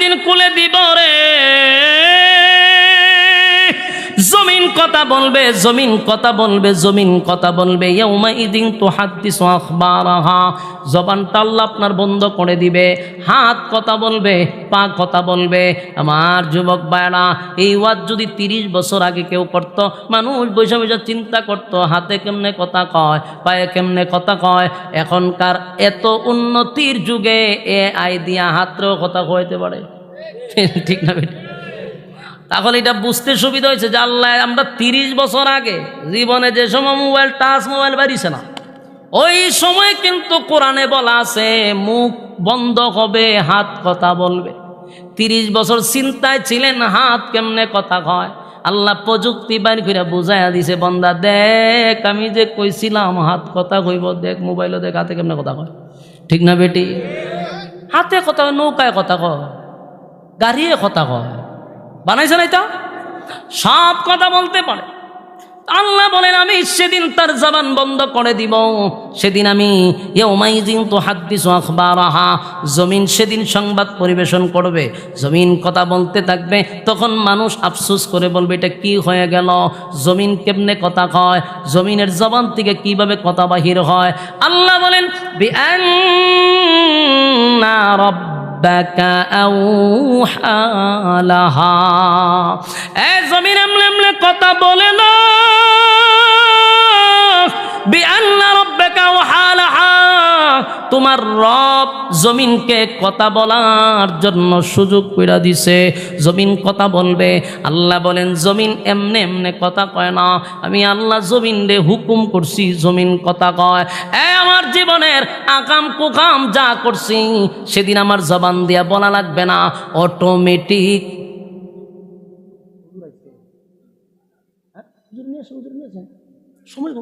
যেদিন কুলে দিব রে, জমিন কথা বলবে, জমিন কথা বলবে, জমিন কথা বলবে। ইয়াউমাইযিন তুহাদ্দিসু আখবারাহা, জবানটা আল্লাহ আপনার বন্ধ করে দিবে। হাত কথা বলবে, পা কথা বলবে। আমার যুবক ভাইরা, এই ওয়াজ যদি 30 বছর আগে কেউ করত, মানুষ বসে বসে চিন্তা করত হাতে কেমনে কথা কয়, পায়ে কেমনে কথা কয়। এখনকার এত উন্নতির যুগে AI দিয়া হাতরেও কথা কইতে পারে, ঠিক না বেটা? তাহলে এটা বুঝতে সুবিধা হয়েছে যে আল্লাহ আমরা 30 বছর আগে জীবনে যে সময় মোবাইল, টাচ মোবাইল বাড়িছে না, ওই সময় কিন্তু কোরআনে বলা আছে মুখ বন্ধ হবে, হাত কথা বলবে। 30 বছর চিন্তায় ছিলেন হাত কেমনে কথা কয়, আল্লাহ প্রযুক্তি বাইর করে বুঝাইয়া দিছে, বন্দা দেখ আমি যে কইছিলাম হাত কথা কইব, দেখ মোবাইলও দেখ হাতে কেমনে কথা কয়, ঠিক না বেটি? হাতে কথা কয়, নৌকায় কথা কয়, গাড়িয়ে কথা কয়, বানাইছে না এটা? সব কথা বলতে পারে। আল্লাহ বলেন আমি সেদিন তার জবান বন্ধ করে দিব। সেদিন আমি ইয়াউমাইযিন তুহাদ্দিসু আখবারাহা, জমিন সেদিন সংবাদ পরিবেশন করবে, জমিন কথা বলতে থাকবে। তখন মানুষ আফসোস করে বলবে এটা কি হয়ে গেল, জমিন কেমনে কথা কয়, জমিনের জবান থেকে কিভাবে কথা বাহির হয়। আল্লাহ বলেন বিআন্না রাব্বাকা আউহা লাহা, এ জমিন এমনে এমনে কথা বলে না। বিআন্না রাব্বাকা আউহা লাহা, তোমার রব জমিনকে কথা বলার জন্য সুযোগ কইরা দিছে, জমিন কথা বলবে। আল্লাহ বলেন জমিন এমনে এমনে কথা কয় না, আমি আল্লাহ জমিন রে হুকুম করছি জমিন কথা কয়। আমার জীবনের আকাম কুকাম যা করছি সেদিন আমার জবান দিয়া বলা লাগবে না, অটোমেটিক সময়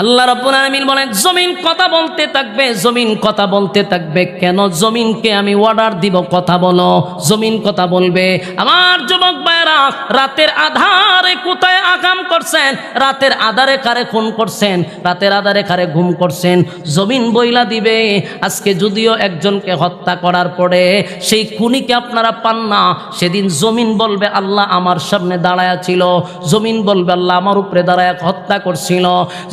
আল্লাহ রাব্বুল আলামিন বলেন জমিন কথা বলতে থাকবে, জমিন কথা বলতে থাকবে। কেন? জমিনকে আমি অর্ডার দিব কথা বলো, জমিন কথা বলবে। আমার যুবক ভাইরা, রাতের আধারে কোথায় আকাম করছেন, রাতের আধারে কারে খুন করছেন, রাতের আধারে কারে গুম করছেন, জমিন বইলা দিবে। আজকে যদিও একজনকে হত্যা করার পরে সেই খুনিকে আপনারা পান না, সেদিন জমিন বলবে আল্লাহ আমার সামনে দাঁড়ায়া ছিল, জমিন বলবে আল্লাহ আমার উপরে দাঁড়ায়া হত্যা করছিল।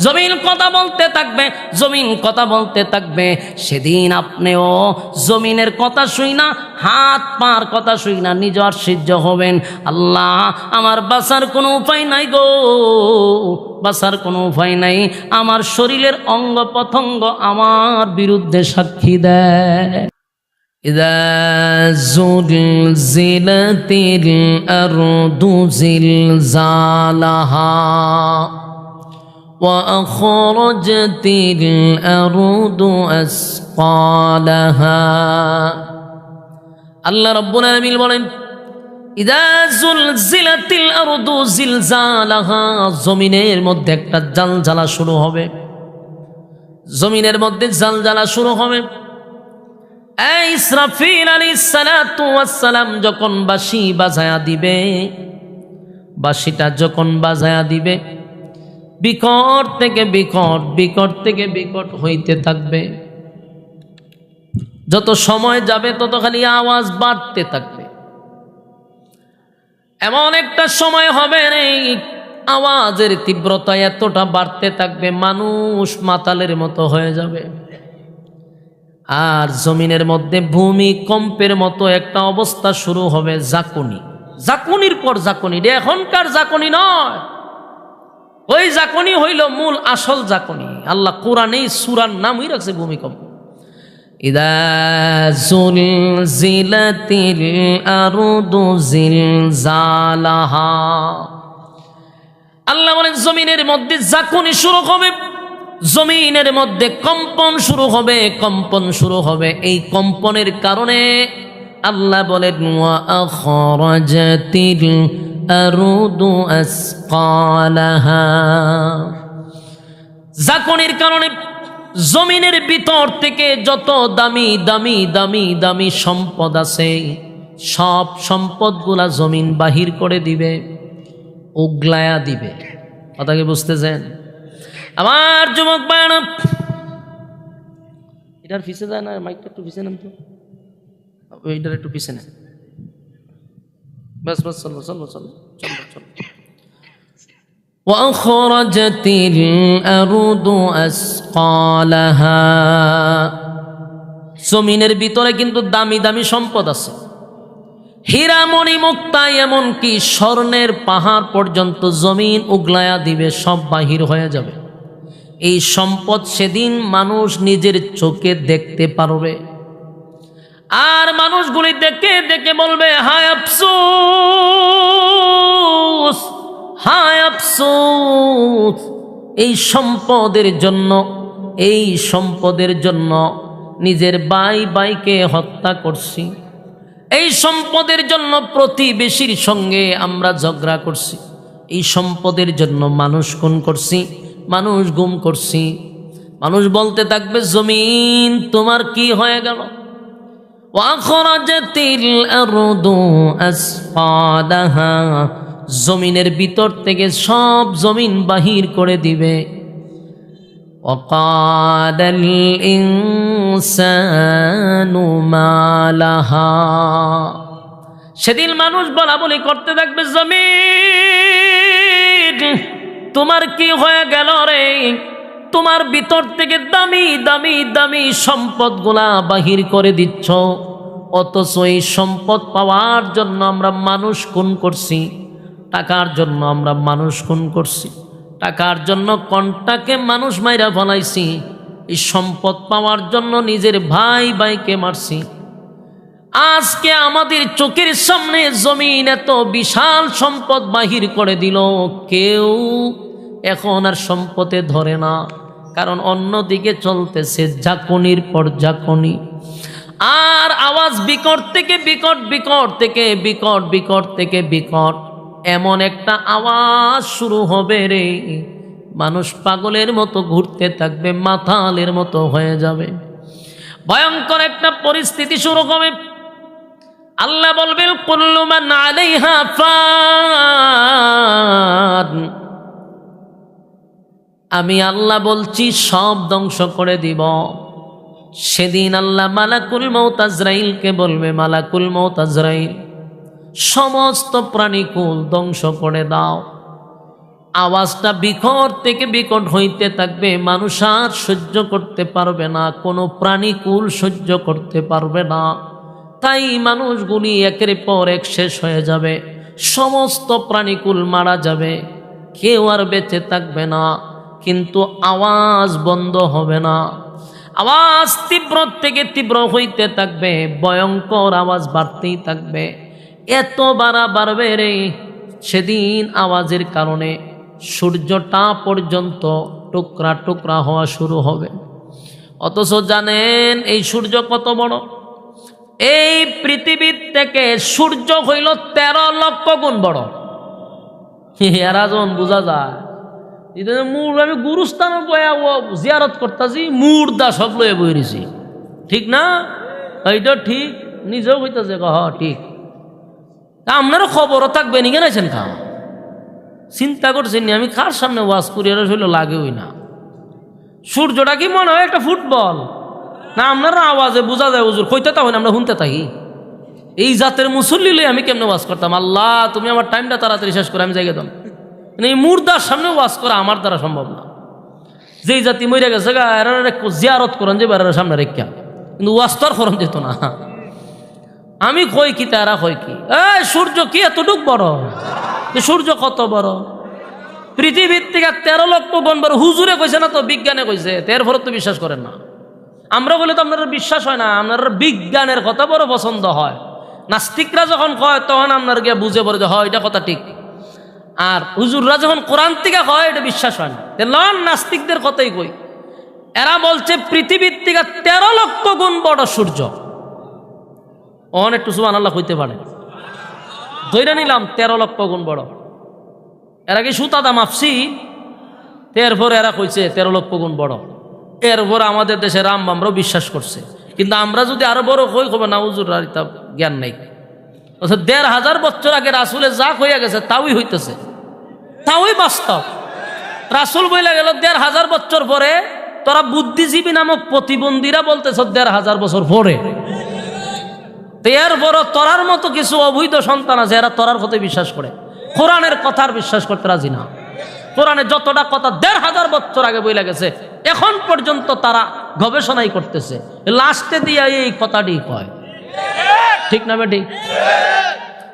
জমিন কথা বলতে থাকবে, জমিন কথা বলতে থাকবে। সেদিন আপনিও জমিনের কথা শুই না, হাত পার কথা শুই না, নিজ আশ্চর্য হবেন, আল্লাহ আমার বাঁচার কোনো উপায় নাই গো, বাঁচার কোনো উপায় নাই। আমার শরীরের অঙ্গ প্রত্যঙ্গ আমার বিরুদ্ধে সাক্ষী দেয়। ইযা যুলজিলাতিল আরদু জিলজালাহা وأخرجت الأرض أثقالها। আল্লাহ রাব্বুল আলামিন বলেন ইযা যুলজিলাতিল আরদু জিলজালাহা, জমিনের মধ্যে একটা জালজালা শুরু হবে, জমিনের মধ্যে জালজালা শুরু হবে। ইসরাফিল আলাইহিস সালাতু ওয়াস সালাম যখন বাঁশি বাজায়া দিবে, বাঁশিটা যখন বাজায়া দিবে, বিকট থেকে বিকট, বিকট থেকে বিকট হইতে থাকবে। যত সময় যাবে তত খালি আওয়াজ বাড়তে থাকবে। এমন একটা সময় হবে এই আওয়াজের তীব্রতা এতটা বাড়তে থাকবে মানুষ মাতালের মতো হয়ে যাবে। আর জমিনের মধ্যে ভূমিকম্পের মতো একটা অবস্থা শুরু হবে, জাকুনি, জাকুনির পর জাকুনি। এখনকার জাকুনি নয়, ওই জাকনি হইল মূল আসল জাকনি। আল্লাহ কোরআনে সূরার নামই রাখছে ভূমিকম্প। ইযা যুলজিলাতিল আরদু জিলজালাহা, আল্লাহ বলেন জমিনের মধ্যে জাকনি শুরু হবে, জমিনের মধ্যে কম্পন শুরু হবে, কম্পন শুরু হবে। এই কম্পনের কারণে আল্লাহ বলেন ওয়া আখরাজাতিল আরদু আসকালাহা, জাকনির কারণে জমিনের ভিতর থেকে যত দামি দামি দামি দামি সম্পদ আছে সব সম্পদগুলা জমিন বাহির করে দিবে, উগলায়া দিবে। কথা কি বুঝতেছেন আমার যুবক ভাইরা? এটার পিছে যায় না, মাইকটা একটু পিছে নাম তো। ওইটার একটু পিছনে, বাস বাস, চলো চলো চলো চলো চলো। وأخرجت الأرض أثقالها, জমিনের ভিতরে কিন্তু দামি দামি সম্পদ আছে, হীরা মণি মুক্তা এমনকি স্বর্ণের পাহাড় পর্যন্ত জমিন উগলায়া দিবে, সব বাহির হয়ে যাবে। এই সম্পদ সেদিন মানুষ নিজের চোখে দেখতে পারবে, আর মানুষগুলি দেখে দেখে বলবে হায় আফসোস, হায় আফসোস, এই সম্পদের জন্য, এই সম্পদের জন্য নিজের ভাইকে হত্যা করছি, এই সম্পদের জন্য প্রতিবেশীর সঙ্গে আমরা ঝগড়া করছি, এই সম্পদের জন্য মানুষ খুন করছি, মানুষ গুম করছি। মানুষ বলতে থাকবে জমিন তোমার কি হয়ে গেল? ওয়াখরাজাতিল আরদু আসফালাহা, জমিনের ভিতর থেকে সব জমিন বাহির করে দিবে। ওয়াকালাল ইনসানু মা লাহা, সেদিন মানুষ বলা বলি করতে থাকবে জমিন তোমার কি হয়ে গেল রে? তোমার ভিতর থেকে দামি দামি দামি সম্পদগুলা বাহির করে দিচ্ছ, অথচ এই সম্পদ পাওয়ার জন্য আমরা মানুষ খুন করছি, টাকার জন্য আমরা মানুষ খুন করছি, টাকার জন্য কন্টাকে মানুষ মাইরা ফলাইছি, এই সম্পদ পাওয়ার জন্য নিজের ভাইকে মারছি। আজকে আমাদের চোখের সামনে জমিন এত বিশাল সম্পদ বাহির করে দিল, কেউ এখন আর সম্পদে ধরে না, কারণ অন্যদিকে চলতেছে ঝাঁকুনির পর ঝাঁকুনি। আর আওয়াজ বিকট থেকে বিকট, বিকট থেকে বিকট, বিকট থেকে বিকট, এমন একটা আওয়াজ শুরু হবে রে, মানুষ পাগলের মতো ঘুরতে থাকবে, মাতালের মতো হয়ে যাবে, ভয়ঙ্কর একটা পরিস্থিতি শুরু হবে। আল্লাহ বলবেন কুল্লু মান আলাইহা ফান, আমি আল্লাহ বলছি সব ধ্বংস করে দিব। সেদিন আল্লাহ মালাকুল মউত আজরাইলকে বলবে, মালাকুল মউত আজরাইল সমস্ত প্রাণীকুল ধ্বংস করে দাও। আওয়াজটা বিকট থেকে বিকট হইতে থাকবে, মানুষ আর সহ্য করতে পারবে না, কোনো প্রাণীকুল সহ্য করতে পারবে না। তাই মানুষগুলি একের পর এক শেষ হয়ে যাবে, সমস্ত প্রাণীকুল মারা যাবে, কেউ আর বেঁচে থাকবে না। কিন্তু আওয়াজ বন্ধ হবে না, আওয়াজ তীব্র থেকে তীব্র হইতে থাকবে, ভয়ঙ্কর আওয়াজ বাড়তেই থাকবে, এত বাড়বে রে, সেদিন আওয়াজের কারণে সূর্যটা পর্যন্ত টুকরা টুকরা হওয়া শুরু হবে। অথচ জানেন এই সূর্য কত বড়? এই পৃথিবীর থেকে সূর্য হইল 13 লক্ষ গুণ বড়। এরা যখন বোঝা যায়, আমি গুরুস্থানে বয়া জিয়ারত করতেছি, মুর্দা সব লয়ে বইছি, ঠিক না? এইটা ঠিক, নিজেও হইতেছে ঠিক। আপনারও খবরও থাকবে নি, কেনাইছেন খা চিন্তা করছেন নি আমি কার সামনে ওয়াজ করি, এরা শৈল লাগেই না। সূর্যটা কি মনে হয় একটা ফুটবল? না আপনারা আওয়াজে বোঝা যায় হুজুর, কইতে তা হয় না, আমরা শুনতে থাকি। এই জাতের মুসল্লি লই আমি কেমনে ওয়াজ করতাম? আল্লাহ তুমি আমার টাইমটা তাড়াতাড়ি শেষ করে আমি জায়গা দাম। এই মুর্দার সামনে ওয়াজ করা আমার দ্বারা সম্ভব না। যেই জাতি মরে গেছে গা এরা জিয়ারত করেন যে বেড়ার সামনে রেখা, কিন্তু ওয়াজ তো আর করন যেত না। আমি কই কি তারা কই কি, এই সূর্য কি এতটুক বড়? সূর্য কত বড়? পৃথিবীর থেকে 13 লক্ষ গুণ বড়। হুজুরে কইছে না তো, বিজ্ঞানে কইছে, এরপরে তো বিশ্বাস করেন না। আমরা বলে তো আপনারা বিশ্বাস হয় না, আপনারা বিজ্ঞানের কথা বড় পছন্দ হয়। নাস্তিকরা যখন কয় তখন আপনার গিয়ে বুঝে পড়ে যে হয় এটা কথা ঠিক, আর হুজুররা যখন কোরআন থেকে কয় এটা বিশ্বাস হয় না। নাস্তিকদের কথাই কই, এরা বলছে পৃথিবীর থেকে 13 লক্ষ গুণ বড় সূর্য। একটু সুবহানাল্লাহ কইতে পারে, ধইরা নিলাম 13 লক্ষ গুণ বড়। এরা কি সুতাদা মাপছি? এরপরে এরা কইছে 13 লক্ষ গুণ বড়। এরপরে আমাদের দেশে রামবামরাও বিশ্বাস করছে, কিন্তু আমরা যদি আরো বড় কই হবে না হুজুর আর তা জ্ঞান নাই। 1500 বছর আগে রাসুলের যা হইয়া গেছে তাওই হইতেছে, তাওই বাস্তব। রাসুল বইলা গেল 1500 বছর পরে, তোরা বুদ্ধিজীবী নামক প্রতিবন্ধীরা বলতেছ 1500 বছর পরে। তো এরপরও তোরার মতো কিছু অবৈধ সন্তান আছে, এরা তোরার কথায় বিশ্বাস করে, কোরআনের কথার বিশ্বাস করতে রাজি না। কোরআনে যতটা কথা ১,৫০০ বছর আগে বইলা গেছে, এখন পর্যন্ত তারা গবেষণাই করতেছে, লাস্টে দিয়ে এই কথাটি কয়। ঠিক না বেটি?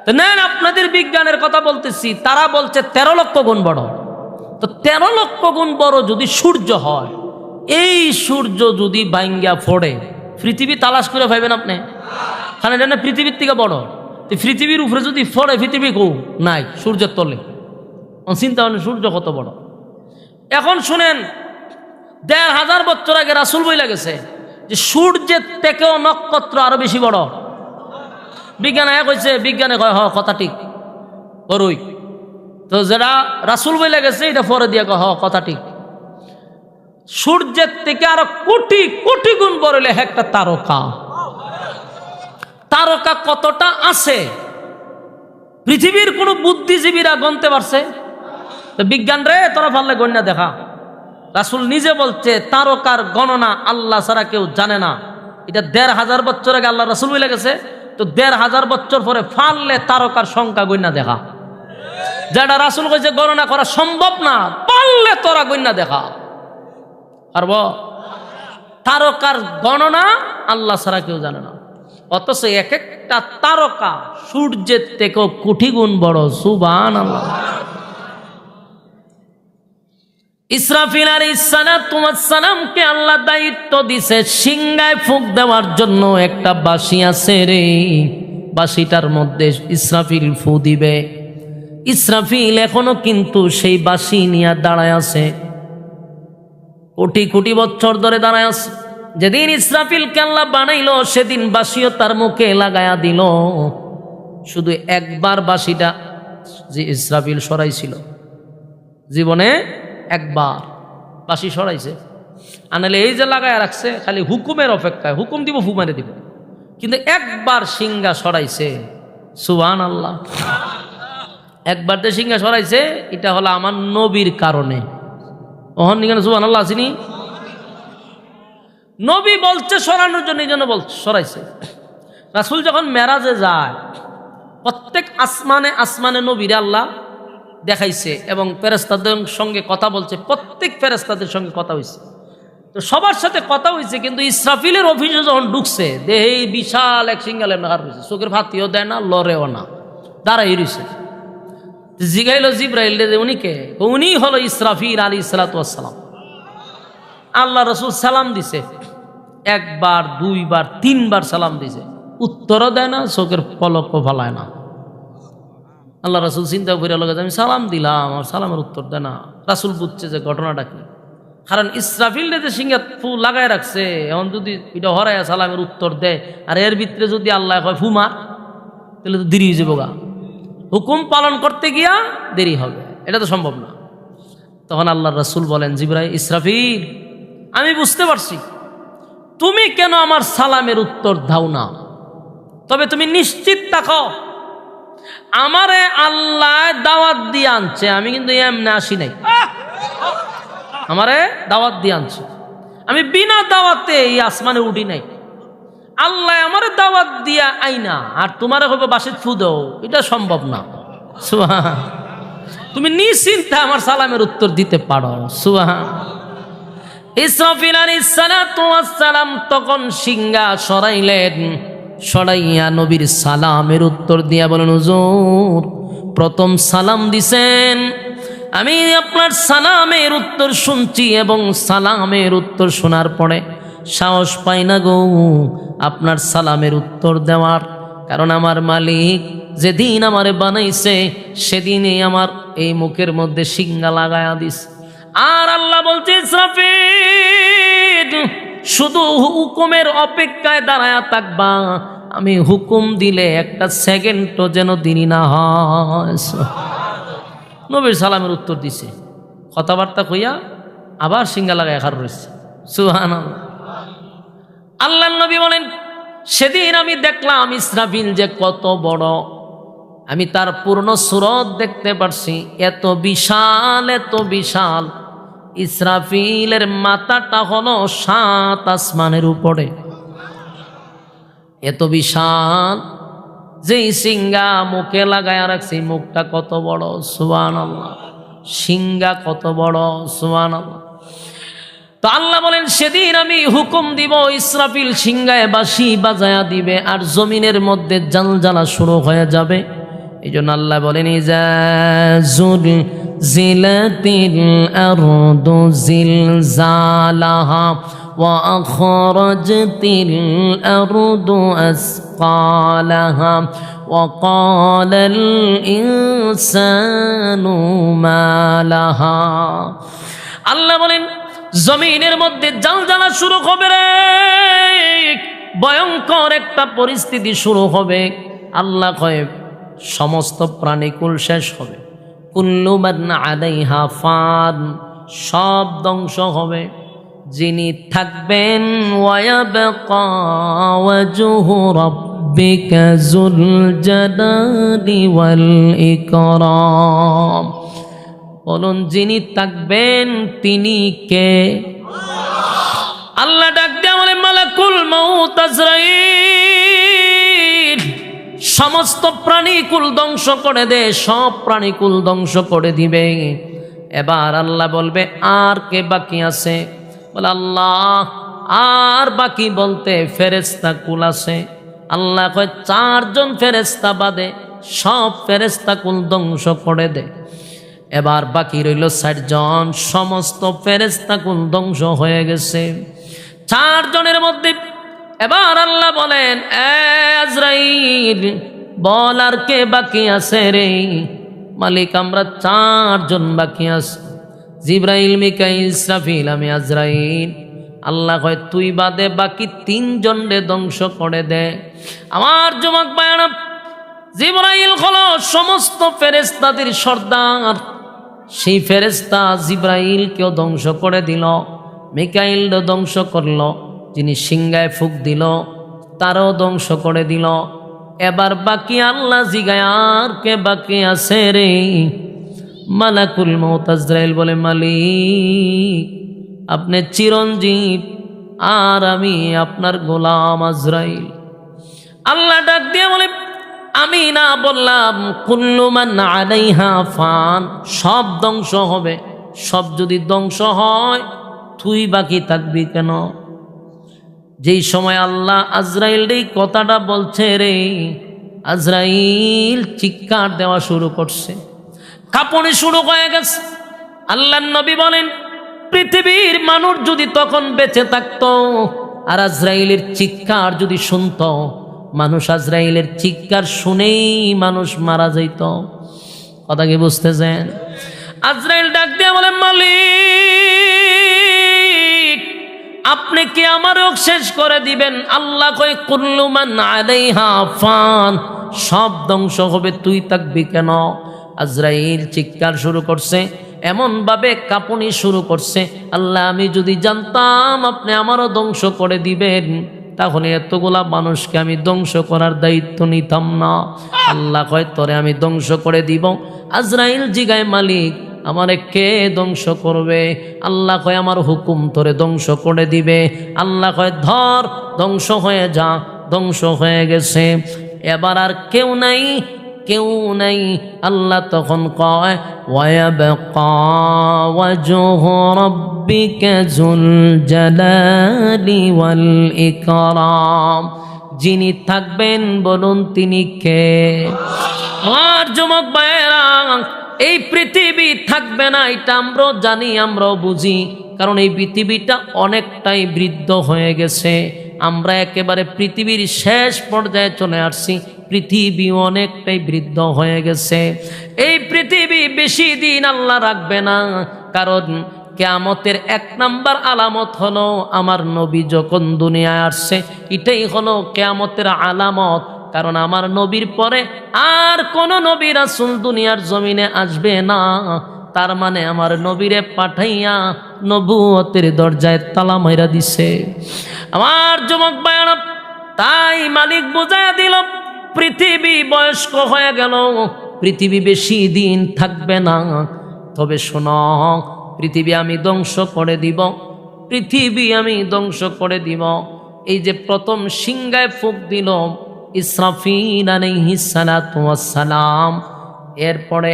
তো নেন, আপনাদের বিজ্ঞানের কথা বলতেছি, তারা বলছে ১৩ লক্ষ গুণ বড়। তো ১৩ লক্ষ গুণ বড় যদি সূর্য হয়, এই সূর্য যদি ভাঙ্গা ফোড়ে, পৃথিবী তালাশ করে পাইবেন আপনি? কারণ এটা না পৃথিবীর থেকে বড়। পৃথিবীর উপরে যদি ফোড়ে, পৃথিবী কো নাই, সূর্যের তলে। চিন্তা করেন সূর্য কত বড়। এখন শুনেন, ১,৫০০ বছর আগে রাসূল বইলা গেছে যে সূর্যের থেকেও নক্ষত্র আরো বেশি বড়। বিজ্ঞানে কইছে, বিজ্ঞানে কয় হ কথা ঠিক করুই। তো যেটা রাসূল বইলা গেছে এটা পরে দিয়ে কয় হ কথা ঠিক। সূর্যের থেকে আরো কোটি কোটি গুণ বড় হলে একটা তারকা। তারকা কতটা আছে পৃথিবীর কোন বুদ্ধিজীবীরা গণতে পারছে? তো বিজ্ঞান রে তোরা পারলে গণনা দেখা। রাসূল নিজে বলছে তারকার গণনা আল্লাহ ছাড়া কেউ জানে না। এটা ১,৫০০ বছর আগে আল্লাহ রাসূল বলে গেছে। তো ১,৫০০ বছর পরে ফাললে তারকার সংখ্যা গণনা দেখা, যেটা রাসূল কইছে গণনা করা সম্ভব না, পারলে তোরা গণনা দেখা। পারব? তারকার গণনা আল্লাহ ছাড়া কেউ জানে না। অথচ এক একটা তারকা সূর্যের থেকেও কোটি গুণ বড়। সুবহানাল্লাহ। ইসরাফিল আলাইহিস সালামকে আল্লাহ দায়িত্ব দিছে সিংহায় ফুঁক দেওয়ার জন্য। একটা বাঁশি আছে রে, বাঁশিটার মধ্যে ইসরাফিল ফু দিবে। ইসরাফিল এখনো কিন্তু সেই বাঁশি নিয়ে দাঁড়ায় আছে, কোটি কোটি বছর ধরে দাঁড়ায় আছে। যেদিন ইসরাফিলকে আল্লাহ বানাইলো সেদিন বাঁশিও তার মুখে লাগায়া দিল। শুধু একবার বাঁশিটা যে ইসরাফিল সরাইছিল, জীবনে একবার বাঁশি সরাইছে। আনালে এই যে লাগায় রাখছে খালি হুকুমের অপেক্ষায়, হুকুম দিব ফু মেরে দিব, কিন্তু একবার সিংহা সরাইছে। সুবহানাল্লাহ। একবার যে সিংহা সরাইছে, এটা হলো আমার নবীর কারণে। ওহন নিখানে সুবহানাল্লাহ আসিনি? নবী বলছে সরানোর জন্য, এই জন্য বলছে সরাইছে। রাসূল যখন মেরাজে যায়, প্রত্যেক আসমানে আসমানে নবীরে আল্লাহ দেখাইছে এবং ফেরেশতাদের সঙ্গে কথা বলছে। প্রত্যেক ফেরেশতাদের সঙ্গে কথা হয়েছে, তো সবার সাথে কথা হয়েছে। কিন্তু ইসরাফিলের অফিসে যখন ঢুকছে, দেহে বিশাল এক সিংহালে নাগার হয়েছে, চোখের ফাতিও দেয় না, লড়েও না, দাঁড়াই রয়েছে। জিগাইল জিব্রাইল, উনি কে? উনি হলো ইসরাফিল আলাইহিস সালাতু ওয়াস সালাম। আল্লাহ রাসূল সালাম দিছে, একবার দুইবার তিনবার সালাম দিছে, উত্তরও দেয় না, চোখের পলকও ফালায় না। আল্লাহ রাসূল চিন্তা করে লোক, আমি সালাম দিলাম, আর সালামের উত্তর দেয় না। রাসূল বুঝছে যে ঘটনাটা কি, কারণ ইসরাফিল যে সিংহে ফু লাগায় রাখছে, এখন যদি এটা হরায় সালামের উত্তর দেয়, আর এর ভিতরে যদি আল্লাহ কয় ফু মার, তাহলে তো দেরি হয়ে যাবো গা, হুকুম পালন করতে গিয়া দেরি হবে, এটা তো সম্ভব না। তখন আল্লাহ রাসূল বলেন, ইসরাফিল, আমি বুঝতে পারছি তুমি কেন আমার সালামের উত্তর দাও না, তবে তুমি নিশ্চিত থাকো আমারে আল্লাহ দাওয়াত দিয়ে আনছে, আমি কিন্তু এমনি আসি নাই। আমারে দাওয়াত দিয়ে আনছে, আমি বিনা দাওয়াতে এই আসমানে উঠি নাই। আল্লাহ আমারে দাওয়াত দিয়া আইনা আর তোমারে হবে বাসিত ফু দাও, এটা সম্ভব না। সুবহান। তুমি নিশ্চিন্তে আমার সালামের উত্তর দিতে পারো। সুবহান। ইসরাফিল আলাইহিস সালাতু ওয়াস সালাম তখন সিংহা সরাইলেন, সরাইয়া নবীর সালামের উত্তর দিয়া বলেন, হুজুর প্রথম সালাম দিছেন, আমি আপনার সালামের উত্তর শুনছি এবং সালামের উত্তর শোনার পরে সাহস পাই না গো আপনার সালামের উত্তর দেওয়ার, কারণ আমার মালিক যেদিন আমারে বানাইছে সেদিনই আমার এই মুখের মধ্যে সিংহা লাগায়া দিস। আর আল্লাহ বলছে, ইসরাফিল শুধু হুকুমের অপেক্ষায় দাঁড়ায়া থাকবা, আমি হুকুম দিলে একটা সেকেন্ডও যেন দেরি না হয়। নবীর সালামের উত্তর দিছে, কথাবার্তা কইয়া আবার সিংহা লাগায় খার রয়েছে। সুবহানাল্লাহ। আল্লাহর নবী বলেন, সেদিন আমি দেখলাম ইসরাফিল যে কত বড়, আমি তার পূর্ণ সুরত দেখতে পারছি, এত বিশাল এত বিশাল। ইসরাফিলের মাথাটা হলো 7 আসমানের উপরে, এত বিশাল, যেই সিংহা মুখে লাগায় রাখছে, মুখটা কত বড়, সুবহানাল্লাহ। সিংহা কত বড়, সুবহানাল্লাহ। তো আল্লাহ বলেন সেদিন আমি হুকুম দিব, ইসরাফিল সিংহায় বাঁশি বাজায়া দিবে, আর জমিনের মধ্যে জালজালা শুরু হয়ে যাবে। এই জন্য আল্লাহ বলেন ইজা জুলজিলাতিল আরদু জিলজালাহা ওয়া আখরাজাতিল আরদু আসকালাহা ওয়া ক্বালাল ইনসানু মা লাহা। আল্লাহ বলেন জমিনের মধ্যে জালজালা শুরু হবে রে, ভয়ঙ্কর একটা পরিস্থিতি শুরু হবে। আল্লাহ কয় সমস্ত প্রাণীকুল শেষ হবে, কুল্লু মান আলাইহা ফান, সব ধ্বংস হবে। যিনি থাকবেন ওয়ায়াবকা ওয়াজহু রাব্বিকা যুল জালালি ওয়াল ইকরাম। বলুন যিনি থাকবেন তিনি কে? আল্লাহ ডাক দিয়ে বলে মালাকুল মাউত আজরাইল, সমস্ত প্রাণীকুল ধ্বংস করে দে, সব প্রাণীকুল ধ্বংস করে দিবে। এবার আল্লাহ বলবে আর কে বাকি আছে? বলে আল্লাহ আর বাকি বলতে ফেরেশতা কুল আছে। আল্লাহ কয় 4 জন ফেরেশতা বাদে সব ফেরেশতা কুল ধ্বংস করে দে। এবার বাকি রইল 60 জন, সমস্ত ফেরেশতা কুল ধ্বংস হয়ে গেছে 4 জনের মধ্যে। এবার আল্লাহ বলেন আজরাইল বল আর কে বাকি আছে রে? মালিক আমরা 4 জন বাকি আছি, জিবরাইল মিকাইল ইসরাফিল আমি আজরাইল। আল্লাহ কয় তুই বাদে বাকি 3 জনরে ধ্বংস করে দে। আমার যুবক ভাইরা, জিবরাইল হলো সমস্ত ফেরেশতাদের সর্দার, সেই ফেরেশতা জিবরাইলকেও ধ্বংস করে দিল, মিকাইলও ধ্বংস করলো, যিনি সিংহায় ফুঁক দিল তারও ধ্বংস করে দিল। এবার বাকি আল্লাহ জিগায় আর কে বাকি আছে রে? মালাকুল মউত আজরাইল বলে মালিক আপনি চিরঞ্জীব আর আমি আপনার গোলাম আজরাইল। আল্লাহ ডাক দিয়ে বলে আমি না বললাম কুল্লু মান আলাইহা ফান, সব ধ্বংস হবে। সব যদি ধ্বংস হয় তুই বাকি থাকবি কেন? যেই সময় আল্লাহ আজরাইল এই কথাটা বলছে রে, আজরাইল চিৎকার দেওয়া শুরু করছে, কাঁপুনি শুরু হয়ে গেছে। আল্লাহর নবী বলেন পৃথিবীর মানুষ যদি তখন বেঁচে থাকতো আর আজরাইলের চিৎকার যদি শুনতো, মানুষ আজরাইলের চিৎকার শুনেই মানুষ মারা যাইত। কথা কি বুঝতেছেন? আজরাইল ডাক দিয়ে বলে মালিক আপনি কি আমারও শেষ করে দিবেন? আল্লাহ কয় কুল্লু মান আলাইহা ফান, সব ধ্বংস হবে তুই থাকবি কেন? আজরাইল চিৎকার শুরু করছে, এমন ভাবে কাঁপুনি শুরু করছে, আল্লাহ আমি যদি জানতাম আপনি আমারও ধ্বংস করে দিবেন তাহলে এতগুলা মানুষকে আমি ধ্বংস করার দায়িত্ব নিতাম না। আল্লাহ কয় তোরে আমি ধ্বংস করে দিব। আজরাইল জিগায় মালিক আমারে কে ধ্বংস করবে? আল্লাহ কয় আমার হুকুম তোরে ধ্বংস করে দিবে। আল্লাহ কয় ধর, ধ্বংস হয়ে যা। ধ্বংস হয়ে গেছে, এবার আর কেউ নাই, কেউ নাই। আল্লাহ তখন কয় ওয়ায়াবকা ওয়াজহু রাব্বিকা যুল জালালি ওয়াল ইকরাম, যিনি থাকবেন বলুন তিনি কে? আমার যুবক ভাইয়েরা, এই পৃথিবী থাকবে না এটা আমরাও জানি, আমরাও বুঝি, কারণ এই পৃথিবীটা অনেকটাই বৃদ্ধ হয়ে গেছে। আমরা একেবারে পৃথিবীর শেষ পর্যায়ে চলে আসছি, পৃথিবী অনেকটাই বৃদ্ধ হয়ে গেছে। এই পৃথিবী বেশি দিন আল্লাহ রাখবে না, কারণ কিয়ামতের 1 নাম্বার আলামত হলো আমার নবী যখন দুনিয়ায় আসছে, এটাই হলো কিয়ামতের আলামত। কারণ আমার নবীর পরে আর কোন নবী রাসূল দুনিয়ার জমিনে আসবে না, তার মানে আমার নবীরে পাঠাইয়া নবুয়তের দরজায় তালা মাইরা দিছে। আমার যুবক ভাইরা, তাই মালিক বুঝাইয়া দিল পৃথিবী বয়স্ক হয়ে গেল, পৃথিবী বেশি দিন থাকবে না। তবে শোনো, পৃথিবী আমি ধ্বংস করে দিব, পৃথিবী আমি ধ্বংস করে দিব। এই যে প্রথম সিংহায় ফুঁক দিল ইসরাফিল আলাইহিস সালাতু ওয়াস সালাম, এরপরে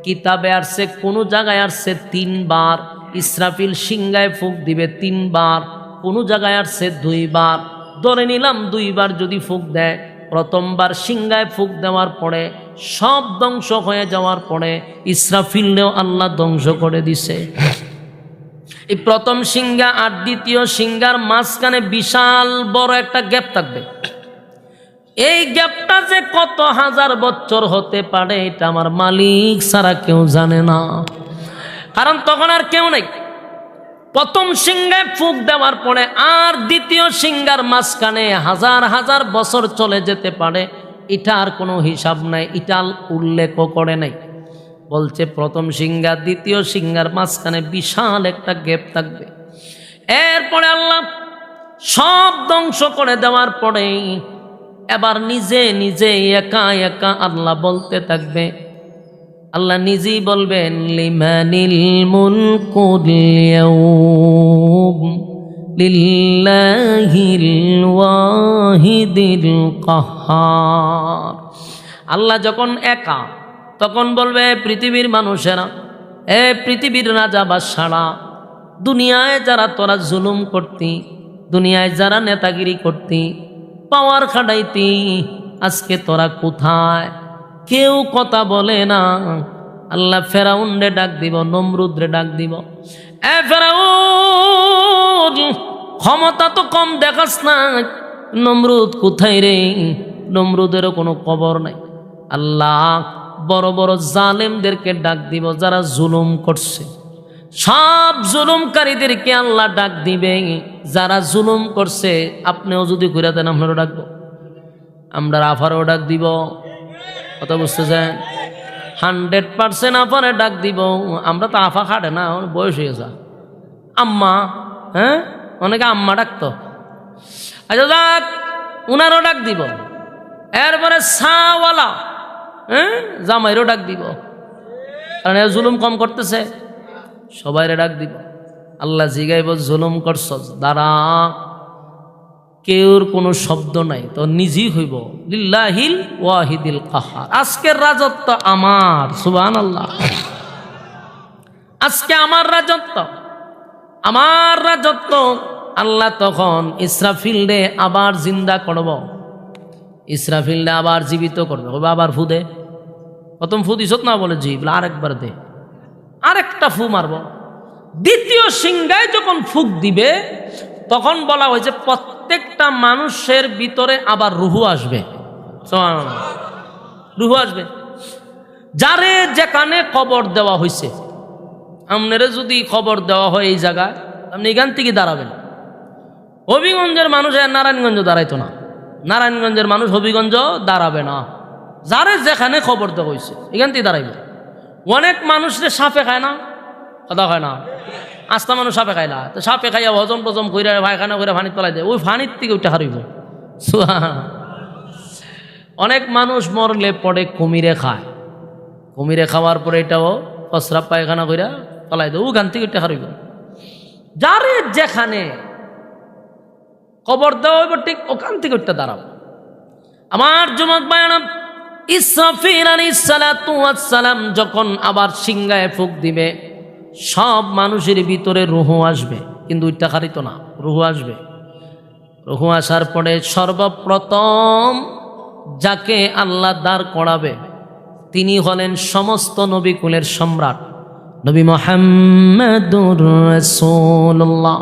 কিতাবে আসছে কোন জায়গায় আসছে 3 বার ইসরাফিল সিংহায় ফুঁক দিবে, 3 বার, কোন জায়গায় আসছে 2 বার। ধরে নিলাম 2 বার যদি ফুঁক দেয়, প্রথমবার সিংহায় ফুঁক দেওয়ার পরে সব ধ্বংস হয়ে যাওয়ার পরে ইসরাফিলকেও আল্লাহ ধ্বংস করে দিছে। এই প্রথম সিংহা আর দ্বিতীয় সিংহার মাঝখানে বিশাল বড় একটা গ্যাপ থাকবে। এই গ্যাপটা যে কত হাজার বছর হতে পারে এটা আমার মালিক ছাড়া কেউ জানে না, কারণ তখন আর কেউ নেই। প্রথম সিংহায় ফুঁক দেওয়ার পরে আর দ্বিতীয় সিংহার মাঝখানে হাজার হাজার বছর চলে যেতে পারে, এটার কোনো হিসাব নাই, এটা উল্লেখও করে নাই। বলছে প্রথম সিংহা দ্বিতীয় সিংহার মাঝখানে বিশাল একটা গ্যাপ থাকবে। এরপরে আল্লাহ সব ধ্বংস করে দেওয়ার পরে এবার নিজে নিজে একা একা আল্লাহ বলতে থাকবে, আল্লাহ নিজেই বলবেন লিমানিল মুলকুল ইয়াউম লিল্লাহিল ওয়াহিদিল কাহ্হার। আল্লাহ যখন একা তখন বলবে পৃথিবীর মানুষেরা, এ পৃথিবীর রাজা বাদশারা, দুনিয়ায় যারা তোরা জুলুম করতি, দুনিয়ায় যারা নেতাগিরি করতি, পাওয়ার খাটাইতি, আজকে তোরা কোথায়? কেউ কথা বলে না। আল্লাহ ফেরাউনরে ডাক দিব, নমরুদরে ডাক দিব, এ ফেরাউন ক্ষমতা তো কম দেখাস না, নমরুদ কোথায় রে? নমরুদেরও কোনো খবর নাই। আল্লাহ বড় বড় জালেমদেরকে ডাক দিব যারা জুলুম করছে, সব জুলুমকারীদেরকে আল্লাহ ডাক দিবে। যারা জুলুম করছে আপনিও যদি ঘুরে দেন আপনারও ডাকবো, আমরা আফারও ডাক দিব। কথা বুঝতেছেন? 100% আফারে ডাক দিব। আমরা তো আফা খাটে না, বয়স হয়ে যা আম্মা, হ্যাঁ অনেকে আম্মা ডাকতো। আচ্ছা যাক, উনারও ডাক দিব। এরপরে সাওয়ালা, হ্যাঁ জামাইরও ডাক দিব, কারণ এ জুলুম কম করতেছে, সবাইরে ডাক দিব। আল্লাহ জিগাইব জুলুম করছ, দাঁড়া, কেউর কোনো শব্দ নাই, তো নিজেই হইব লিল্লাহিল ওয়াহিদিল কাহ্হার। আজকের রাজত্ব আমার, সুবহানাল্লাহ। আজকে আমার রাজত্ব, আমার রাজত্ব। আল্লাহ তখন ইসরাফিলরে আবার জিন্দা করব, ইসরাফিলরে আবার জীবিত করবে। আবার ফু দে, প্রথম ফু দিছত না, বলে জি, বলে আরেকবার দে, আরেকটা ফু মারব। দ্বিতীয় সিংহায় যখন ফুক দিবে তখন বলা হয়েছে প্রত্যেকটা মানুষের ভিতরে আবার রুহু আসবে, রুহু আসবে। যারে যেখানে খবর দেওয়া হয়েছে, আপনারা যদি খবর দেওয়া হয় এই জায়গায়, আপনি এখান থেকে দাঁড়াবেন। হবিগঞ্জের মানুষ নারায়ণগঞ্জ দাঁড়াইতো না, নারায়ণগঞ্জের মানুষ হবিগঞ্জ দাঁড়াবে না। যারে যেখানে খবর দেওয়া হয়েছে এখান থেকে দাঁড়াইবে। অনেক মানুষরে সাপে খায় না, কথা হয় না, আস্তা মানুষ সাপে খায় না, তো সাপে খাইয়া হজম টজম করে পায়খানা করে পানি তোলাই দেয়, ওই পানির থেকে ওইটা হারিব। অনেক মানুষ মরলে পরে কুমিরে খায়, কুমিরে খাওয়ার পরে এটাও প্রস্রাব পায়খানা করে তোলাই দেয়, ওখান থেকে ওইটা হারিব। যারে যেখানে খবর দেওয়া হইব ঠিক ওখান থেকে ওইটা দাঁড়াবো। আমার যুবক ভাইরা, ইসরাফিল আলাইহিস সালাতু ওয়াস সালাম যখন আবার সিংহায় ফুঁক দিবে, সব মানুষের ভিতরে রুহু আসবে, কিন্তু ওইটা খারিত না, রুহু আসবে। রুহু আসার পরে সর্বপ্রথম যাকে আল্লাহ দাঁড় করাবে তিনি হলেন সমস্ত নবীকুলের সম্রাট নবী মুহাম্মদুর রাসূলুল্লাহ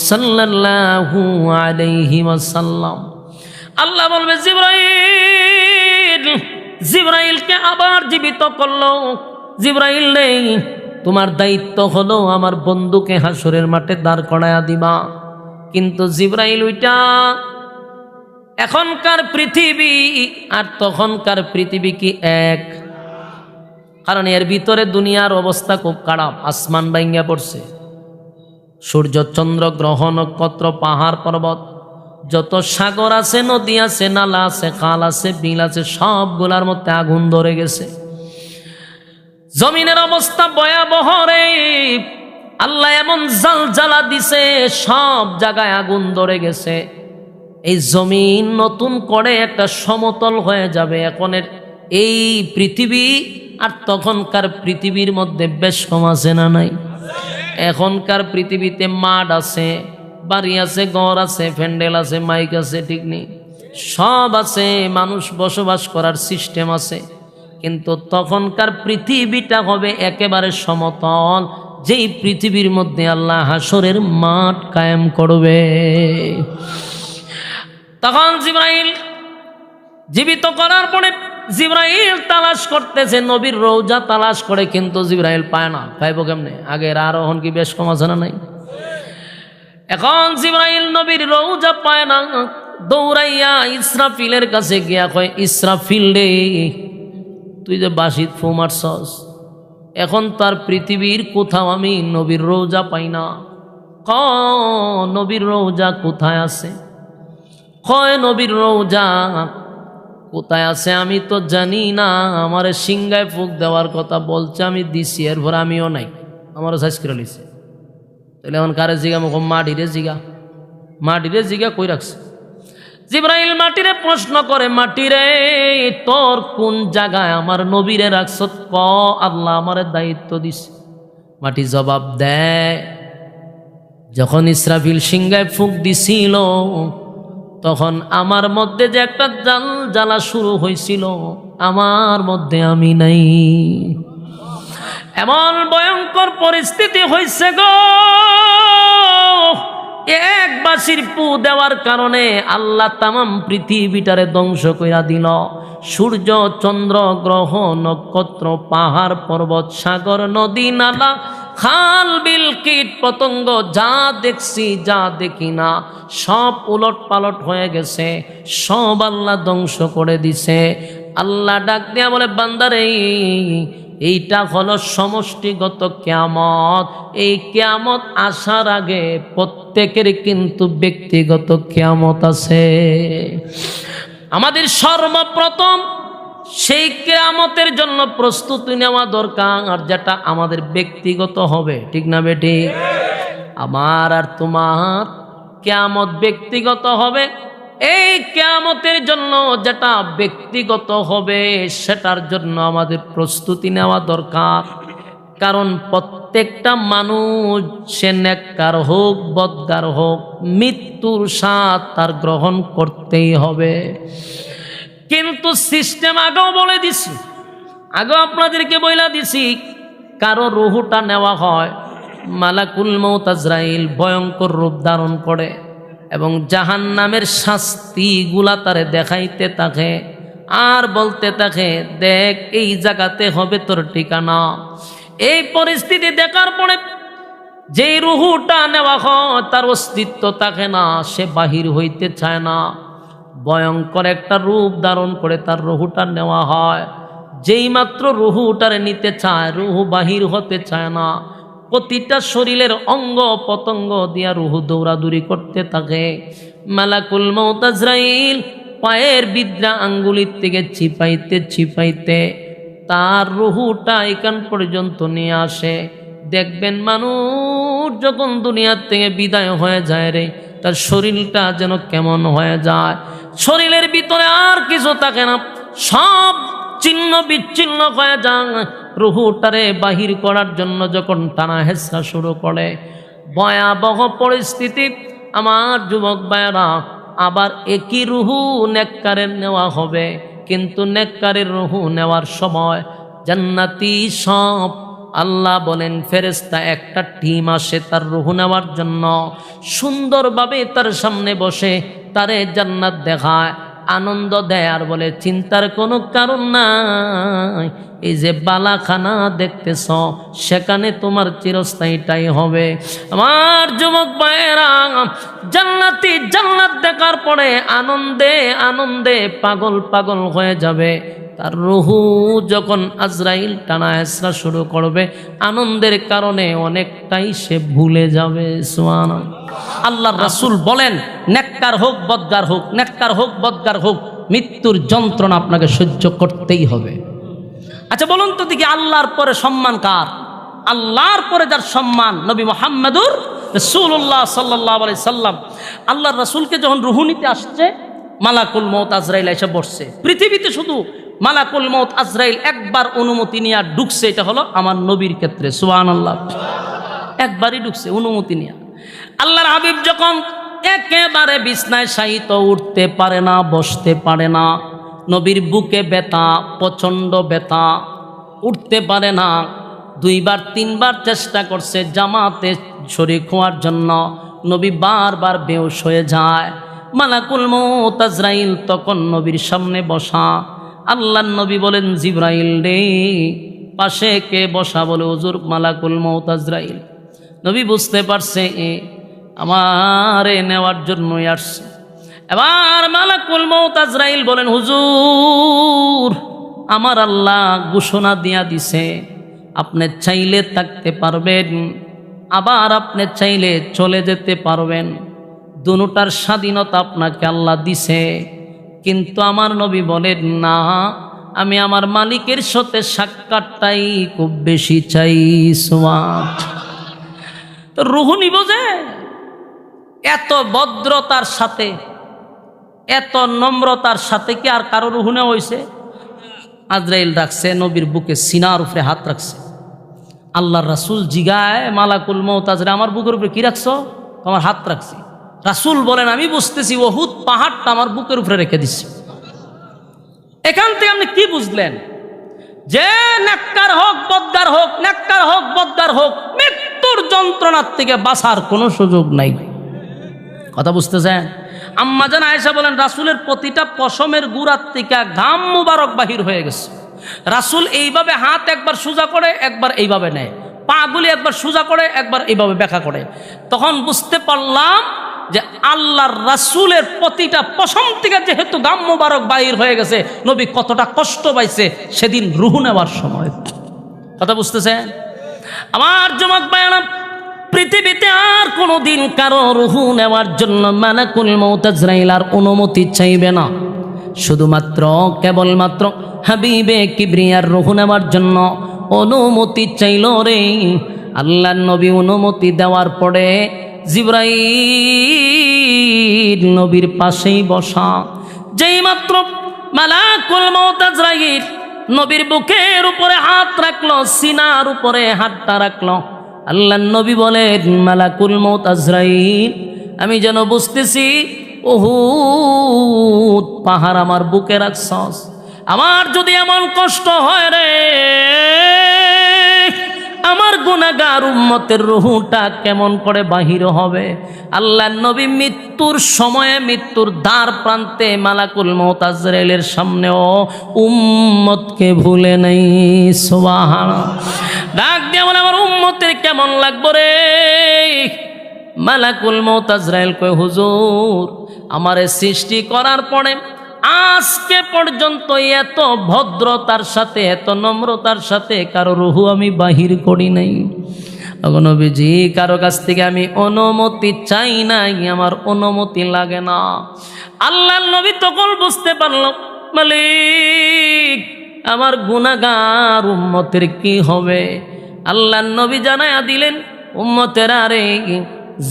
সাল্লাল্লাহু আলাইহি ওয়াসাল্লাম। আল্লাহ বলবে জিবরাইল, জিবরাইলকে আবার জীবিত করলো। জিবরাইল নেই, তোমার দায়িত্ব হলো আমার বন্ধুকে হাসরের মাঠে দাঁড় করায়া দিবা। কিন্তু জিবরাইল ওইটা এখনকার পৃথিবী আর তখনকার পৃথিবী কি এক? কারণ এর ভিতরে দুনিয়ার অবস্থা খুব খারাপ, আসমান ভাঙ্গা পড়ছে, সূর্য চন্দ্র গ্রহ নক্ষত্র পাহাড় পর্বত যত সাগর আছে, নদী আছে, নালা আছে, খাল আছে, বিল আছে, সবগুলার মধ্যে আগুন ধরে গেছে। জমিনের অবস্থা ভয়াবহ রে। আল্লাহ এমন জালজালা দিছে, সব জায়গায় আগুন ধরে গেছে। এই জমিন নতুন করে একটা সমতল হয়ে যাবে। এখনের এই পৃথিবী আর তখনকার পৃথিবীর মধ্যে বেশ কম আছে না নাই? এখনকার পৃথিবীতে মাঠ আছে, বাড়ি আছে, ঘর আছে, প্যান্ডেল আছে, মাইক আছে, ঠিক নেই? সব আছে, মানুষ বসবাস করার সিস্টেম আছে। কিন্তু তখনকার পৃথিবীটা হবে একেবারে সমতল, যেই পৃথিবীর মধ্যে আল্লাহ হাসরের মাঠ কায়েম করবে। তখন জিবরাইল জীবিত করার পরে জিবরাইল তালাশ করতেছে, নবীর রওজা তালাশ করে, কিন্তু জিবরাইল পায় না। পাইব কেমনে? আগের আরোহণ কি বেশ কম আছে না নাই? এখন জিবরাইল নবীর রওজা পায় না, দৌড়াইয়া ইসরাফিলের কাছে গিয়া কয়, ইসরাফিল রে, তুই যে বাঁশিত ফু মারছস, এখন তার পৃথিবীর কোথাও আমি নবীর রওজা পাই না। নবীর রওজা কোথায় আছে? কয় নবীর রওজা কোথায় আছে আমি তো জানি না, আমার সিংগায় ফুক দেওয়ার কথা বলছে, আমি দিছি, এরপর আমিও নাই, আমারও সাইজ করে লিছে। তাহলে এখন কারে জিগা? মুখ মাটিরে জিগা, মাটিরে জিগা কই রাখছে? জিবরাইল মাটিরে প্রশ্ন করে, মাটিরে তোর কোন জায়গায় আমার নবীরে রাখছ? ক আল্লাহ আমারে দায়িত্ব দিছে। মাটি জবাব দেয়, যখন ইসরাফিল সিংগায় ফুক দিছিল তখন আমার মধ্যে যে একটা জ্বালা শুরু হয়েছিল, আমার মধ্যে আমি নাই। এমন ভয়ঙ্কর পরিস্থিতি হয়েছে গো, এক বাঁশির পু দেওয়ার কারণে আল্লাহ তামাম পৃথিবীটারে ধ্বংস কইরা দিল। সূর্য, চন্দ্র, গ্রহ, নক্ষত্র, পাহাড়, পর্বত, সাগর, নদী, নালা, খাল, বিল, কীট পতঙ্গ, যা দেখছি যা দেখি না সব উলট পালট হয়ে গেছে, সব আল্লাহ ধ্বংস করে দিছে। আল্লাহ ডাক দিয়া বলে, বান্দারে এইটা হলো সমষ্টিগত কিয়ামত। এই কিয়ামত আসার আগে প্রত্যেকের কিন্তু ব্যক্তিগত কিয়ামত আছে। আমাদের সর্বপ্রথম সেই কিয়ামতের জন্য প্রস্তুতি নেওয়া দরকার, আর যেটা আমাদের ব্যক্তিগত হবে, ঠিক না বেটি? আমার আর তোমার কিয়ামত ব্যক্তিগত হবে। এই কিয়ামতের জন্য যেটা ব্যক্তিগত হবে সেটার জন্য আমাদের প্রস্তুতি নেওয়া দরকার। কারণ প্রত্যেকটা মানুষ, সে নেককার হোক বদকার হোক, মৃত্যুর স্বাদ তার গ্রহণ করতেই হবে। কিন্তু সিস্টেম আগেও বলে দিছি, আগেও আপনাদেরকে বইলা দিছি, কারো রুহুটা নেওয়া হয়, মালাকুল মউত আজরাইল ভয়ঙ্কর রূপ ধারণ করে এবং জাহান্নামের শাস্তিগুলা তারে দেখাইতে থাকে আর বলতে থাকে, দেখ এই জায়গাতে হবে তোর ঠিকানা। এই পরিস্থিতি দেখার পরে যেই রুহুটা নেওয়া হয় তার অস্তিত্ব থাকে না, সে বাহির হইতে চায় না। ভয়ঙ্কর একটা রূপ ধারণ করে তার রুহুটা নেওয়া হয়। যেই মাত্র রুহুটারে নিতে চায়, রুহু বাহির হতে চায় না। প্রতিটা শরীরের অঙ্গ পতঙ্গ দিয়া রুহু দৌড়াদৌড়ি করতে থাকে। মালাকুল মউত আজরাইল পায়ের বিদ্রা আঙ্গুলির থেকে ছিপাইতে ছিপাইতে তার রুহুটা এখান পর্যন্ত নিয়ে আসে। দেখবেন মানুষ যখন দুনিয়ার থেকে বিদায় হয়ে যায় রে, তার শরীরটা যেন কেমন হয়ে যায়, শরীরের ভিতরে আর কিছু থাকে না, সব ছিন্ন বিচ্ছিন্ন হয়ে যায়। রুহুটারে বাহির করার জন্য যখন টানা হেঁচড়া শুরু করে, ভয়াবহ পরিস্থিতি। আমার যুবক ভাইয়েরা, আবার একই রুহু নেককারের নেওয়া হবে, কিন্তু নেককারের রুহু নেওয়ার সময় জান্নাতি সব আল্লাহ বলেন ফেরেশতা একটা টিম আসে তার রুহু নেওয়ার জন্য। সুন্দরভাবে তার সামনে বসে তারে জান্নাত দেখায়, আনন্দ দেয় আর বলে, চিন্তার কোনো কারণ নাই, এই যে বালাখানা দেখতেছ সেখানে তোমার চিরস্থায়ীটাই হবে। আমার যুবক ভাইয়েরা, জান্নাতি জান্নাত দেখার পরে আনন্দে আনন্দে পাগল পাগল হয়ে যাবে। তার রুহু যখন আজরাইল টানা হেঁচড়া শুরু করবে, আনন্দের কারণে অনেকটাই সে ভুলে যাবে। সুবহানাল্লাহ। আল্লাহর রাসূল বলেন, নেককার হোক বদকার হোক, নেককার হোক বদকার হোক, মৃত্যুর যন্ত্রণা আপনাকে সহ্য করতেই হবে। আচ্ছা বলুন তো দেখি, আল্লাহর পরে সম্মান কার? আল্লাহর পরে যার সম্মান, নবী মুহাম্মদুর রাসূলুল্লাহ সাল্লাল্লাহু আলাইহি সাল্লাম। আল্লাহর রাসূলকে যখন রুহু নিতে আসছে, মালাকুল মউত আজরাইল এসে বসছে। পৃথিবীতে শুধু মালাকুল মউত আজরাইল একবার অনুমতি নিয়ে ঢুকছে, এটা হলো আমার নবীর ক্ষেত্রে। সুবহানাল্লাহ, একবারই ঢুকছে অনুমতি নিয়ে। আল্লাহর হাবিব যখন একেবারে বিছনায় শায়িত, উঠতে পারে না, বসতে পারে না, নবীর বুকে ব্যথা, প্রচণ্ড ব্যথা, উঠতে পারে না। 2-3বার চেষ্টা করছে জামাতে শরীক হওয়ার জন্য, নবী বারবার বেহুশ হয়ে যায়। মালাকুল মউত আজরাইল তখন নবীর সামনে বসা। আল্লাহর নবী বলেন, জিবরাইল রে, পাশে কে বসা? বলে, হুজুর মালাকুল মউত আজরাইল। নবী বুঝতে পারছে আমারে নেওয়ার জন্যই আসছে। এবার মালাকুল মউত আজরাইল বলেন, হুজুর আমার আল্লাহ ঘোষণা দিয়া দিছে, আপনি চাইলে থাকতে পারবেন, আবার আপনি চাইলে চলে যেতে পারবেন, দুটার স্বাধীনতা আপনাকে আল্লাহ দিছে। কিন্তু আমার নবী বলেন, না, আমি আমার মালিকের সাথে সাক্ষাৎটাই খুব বেশি চাই। তো রুহু নিব যে এত ভদ্রতার সাথে, এত নম্রতার সাথে কি আর কারো রুহু নেওয়া হয়েছে? আজরাইল রাখছে নবীর বুকে, সিনার উপরে হাত রাখছে। আল্লাহর রাসূল জিগায়, মালাকুল মউত আজরাইল আমার বুকের উপরে কি রাখছো? আমার হাত রাখছি। রাসূল বলেন, আমি বুঝতেছি উহুদ পাহাড়টা আমার বুকের উপরে রেখে দিচ্ছে। এখান থেকে আপনি কি বুঝলেন? যে নেককার হোক বদকার হোক, নেককার হোক বদকার হোক, মৃত্যুর যন্ত্রণার থেকে বাঁচার কোনো সুযোগ নাই। কথা বুঝতেছেন? আম্মা জান আয়েশা বলেন, রাসূলের প্রতিটা পশমের গুড়ার থেকে ঘাম মুবারক বাহির হয়ে গেছে। রাসূল এইভাবে হাত একবার সোজা করে, একবার এইভাবে নেয়, পাগুলি একবার সোজা করে, একবার এইভাবে ব্যাখ্যা করে। তখন বুঝতে পারলাম যে আল্লাহর রাসূলের প্রতিটা পশম থেকে যেহেতু ঘাম মুবারক বাহির হয়ে গেছে, নবী কতটা কষ্ট পাইছে সেদিন রুহু নেওয়ার সময়। কথা বুঝতেছেন? আমার যুবক ভাইরা, পৃথিবীতে আর কোনোদিন কারো রুহু নেওয়ার জন্য মালাকুল মউত আজরাইল আর অনুমতি চাইবে না। শুধুমাত্র কেবলমাত্র হাবিবে কিবরিয়ার রুহু নেওয়ার জন্য অনুমতি চাইল রে। আল্লাহর নবী অনুমতি দেওয়ার পরে জিবরাইল নবীর পাশেই বসা। যেই মাত্র মালাকুল মউত আজরাইল নবীর বুকের উপরে হাত রাখলো, সিনার উপরে হাতটা রাখলো, আল্লাহর নবী বলেন, মালাকুল মউত আজরাইল, আমি যেন বুঝতেছি উহুদ পাহাড় আমার বুকে রাখছস। আমার যদি এমন কষ্ট হয় রে, আমার গুনাহগার উম্মতের রুহুটা কেমন করে বাহির হবে? আল্লাহর নবী মৃত্যুর সময়ে, মৃত্যুর দ্বার প্রান্তে মালাকুল মউত আজরাইলের সামনেও উম্মতকে ভুলে নাই। সুবহানাল্লাহ। ডাক দিয়ে বলে, আমার উম্মতের কেমন লাগবে রে? মালাকুল মউত আজরাইল কয়, হুজুর আমারে সৃষ্টি করার পরে আজকে পর্যন্ত এত ভদ্রতার সাথে, এত নম্রতার সাথে কারো রুহু আমি বাহির করি নাই। নবীজি, কারো কাছ থেকে আমি অনুমতি চাই নাই, আমার অনুমতি লাগে না। আল্লাহর নবী তখন বুঝতে পারল, মালিক আমার গুনাহগার উম্মতের কি হবে? আল্লাহর নবী জানায়া দিলেন, উম্মতেরা রে,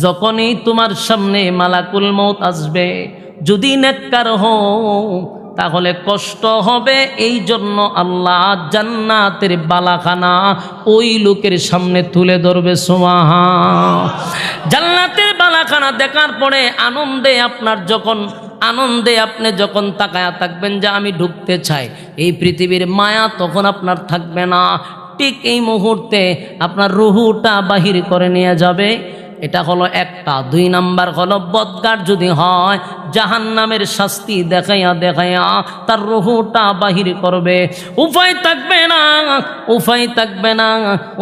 যখনই তোমার সামনে মালাকুল মউত আসবে, যদি নেককার হও তাহলে কষ্ট হবে। এই জন্য আল্লাহ জান্নাতের বালাখানা ওই লোকের সামনে তুলে ধরবে। সুবহান। জান্নাতের বালাখানা দেখার পরে আনন্দে আপনি যখন তাকায়া থাকবেন যে আমি ঢুকতে চাই, এই পৃথিবীর মায়া তখন আপনার থাকবে না। ঠিক এই মুহূর্তে আপনার রুহুটা বাহির করে নিয়ে যাবে। এটা হলো একটা। 2 নাম্বার হলো, বদকার যদি হয় জাহান্নামের শাস্তি দেখাইয়া দেখাইয়া তার রুহুটা বাহির করবে। উপায় থাকবে না, উপায় থাকবে না,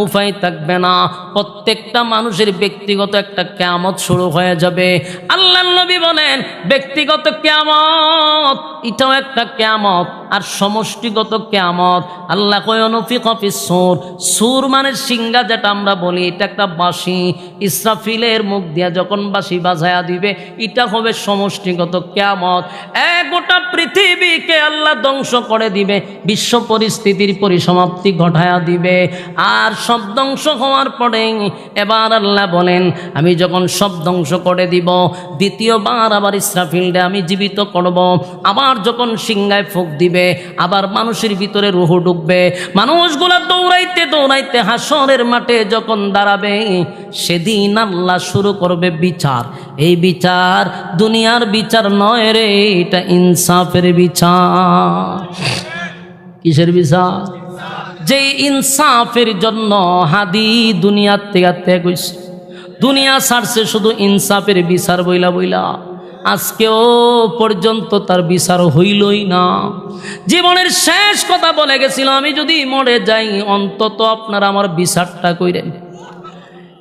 উপায় থাকবে না। প্রত্যেকটা মানুষের ব্যক্তিগত একটা কিয়ামত শুরু হয়ে যাবে। আল্লাহর নবী বলেন, ব্যক্তিগত কিয়ামত এটাও একটা কিয়ামত। আর সমষ্টিগত কিয়ামত। আল্লাহ কয় অনুফিকা ফিস সূর, সূর মানে সিংহা যেটা আমরা বলি, এটা একটা বাঁশি। ইসরাফিলের মুখ দিয়া যখন বাঁশি বাজায়া দিবে, এটা হবে সমষ্টিগত কিয়ামত। গোটা পৃথিবীকে আল্লাহ ধ্বংস করে দিবে, বিশ্ব পরিস্থিতির পরিসমাপ্তি ঘটায়া দিবে। আর সব ধ্বংস হওয়ার পরে এবার আল্লাহ বলেন, আমি যখন সব ধ্বংস করে দিব, দ্বিতীয়বার আবার ইসরাফিলকে আমি জীবিত করব। আবার যখন সিংহায় ফুঁক দিবে, আবার মানুষের ভিতরে রূহ ঢুকবে। মানুষগুলা দৌড়াইতে দৌড়াইতে হাসরের মাঠে যখন দাঁড়াবে, সেদিন আল্লাহ শুরু করবে বিচার। এই বিচার দুনিয়ার বিচার নয় রে, এটা ইনসাফের বিচার। কিসের বিচার? যে ইনসাফের জন্য হাদি দুনিয়ার থেকে ত্যাগ হইছে, দুনিয়া ছাড়ছে শুধু ইনসাফের বিচার বইলা বইলা। আজকেও পর্যন্ত তার বিচার হইলই না। জীবনের শেষ কথা বলে গেছিল, আমি যদি মরে যাই অন্তত আপনারা আমার বিচারটা কইরেন।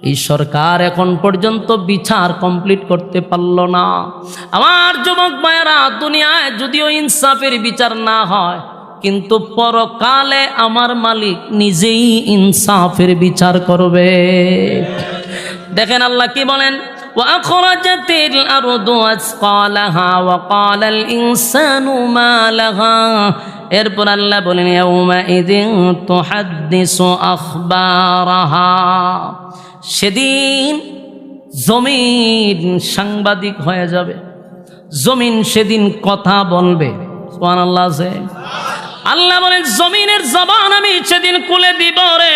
এই সরকার এখন পর্যন্ত বিচার কমপ্লিট করতে পারল না। আমার যুবক ভাইয়েরা, দুনিয়ায় যদিও ইনসাফের বিচার না হয়, কিন্তু পরকালে আমার মালিক নিজেই ইনসাফের বিচার করবে। দেখেন আল্লাহ কি বলেন, وأخرجت الأرض أثقالها وقال الإنسان ما لها। এরপর আল্লাহ বলেন, ইয়াউমাইযিন তুহাদ্দিসু আখবারাহা। সেদিন জমিন সাংবাদিক হয়ে যাবে, জমিন সেদিন কথা বলবে। সুবহানাল্লাহ আছে। আল্লাহ বলেন, জমিনের জবান আমি সেদিন খুলে দিব রে।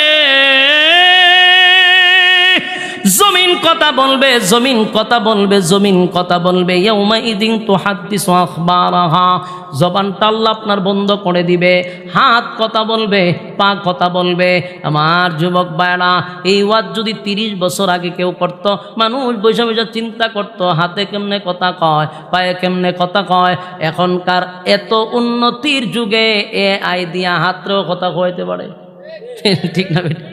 জমিন কথা বলবে, জমিন কথা বলবে, জমিন কথা বলবে। ইয়াউমাইযিন তুহাদ্দিসু আখবারাহা। জবানটা আল্লাহ আপনার বন্ধ করে দিবে। হাত কথা বলবে, পা কথা বলবে। আমার যুবক ভাইরা, এই ওয়াজ যদি 30 বছর আগে কেউ করত, মানুষ বসে বসে চিন্তা করত হাতে কেমনে কথা কয়, পায়ে কেমনে কথা কয়। এখনকার এত উন্নতির যুগে AI দিয়া হাতরেও কথা কইতে পারে, ঠিক না বেটা?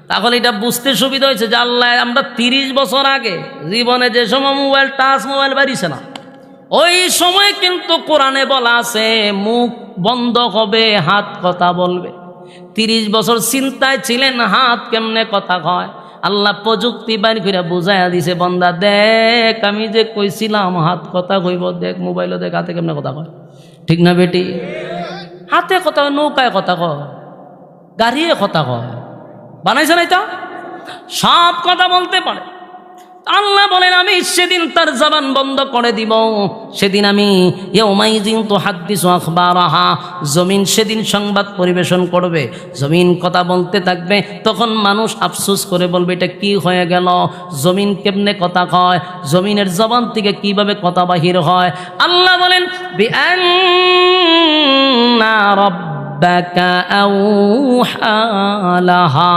তাহলে এটা বুঝতে সুবিধা হয়েছে যে আল্লাহ, আমরা 30 বছর আগে জীবনে যে সময় মোবাইল, টাচ মোবাইল বাড়িছে না, ওই সময় কিন্তু কোরআনে বলা আছে মুখ বন্ধ হবে, হাত কথা বলবে। 30 বছর চিন্তায় ছিলেন হাত কেমনে কথা কয়। আল্লাহ প্রযুক্তি বাইর করে বুঝাইয়া দিছে, বন্দা দেখ আমি যে কইছিলাম হাত কথা কইব, দেখ মোবাইলও দেখ হাতে কেমনে কথা কয়। ঠিক না বেটি? হাতে কথা কয়, নৌকায় কথা কয়, গাড়িয়ে কথা কয়, বানাইছে না এটা? সব কথা বলতে পারে। আল্লাহ বলেন, আমি সেদিন তার জবান বন্ধ করে দিব। সেদিন আমি ইয়াউমাইযিন তুহাদ্দিসু আখবারাহা, জমিন সেদিন সংবাদ পরিবেশন করবে, জমিন কথা বলতে থাকবে। তখন মানুষ আফসোস করে বলবে, এটা কি হয়ে গেল? জমিন কেমনে কথা কয়, জমিনের জবান থেকে কিভাবে কথা বাহির হয়। আল্লাহ বলেন, বিআন্না রাব্বাকা আউহা লাহা।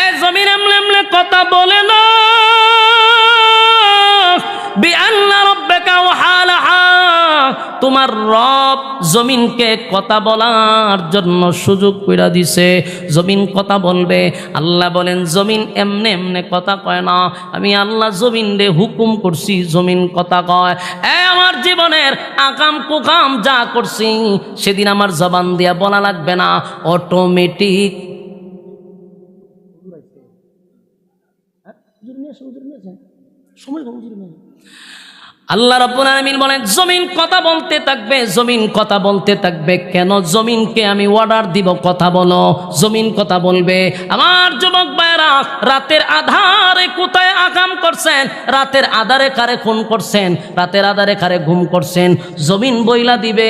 এ জমিন এমনে এমনে কথা বলে না। বিআন্না রাব্বাকা আউহা লাহা, তোমার রব জমিনকে কথা বলার জন্য সুযোগ কইরা দিছে, জমিন কথা বলবে। আল্লাহ বলেন, জমিন এমনে এমনে কথা কয় না, আমি আল্লাহ জমিন রে হুকুম করছি, জমিন কথা কয়। আমার জীবনের আকাম কুকাম যা করছি, সেদিন আমার জবান দিয়া বলা লাগবে না, অটোমেটিক আল্লাহ রাব্বুল আলামিন বলেন, জমিন কথা বলতে থাকবে, জমিন কথা বলতে থাকবে। কেন? জমিনকে আমি অর্ডার দিব, কথা বলো। জমিন কথা বলবে। আমার যুবক ভাইরা, রাতের আধারে কোথায় আকাম করছেন, রাতের আধারে কারে খুন করছেন, রাতের আধারে কারে গুম করছেন, জমিন বইলা দিবে।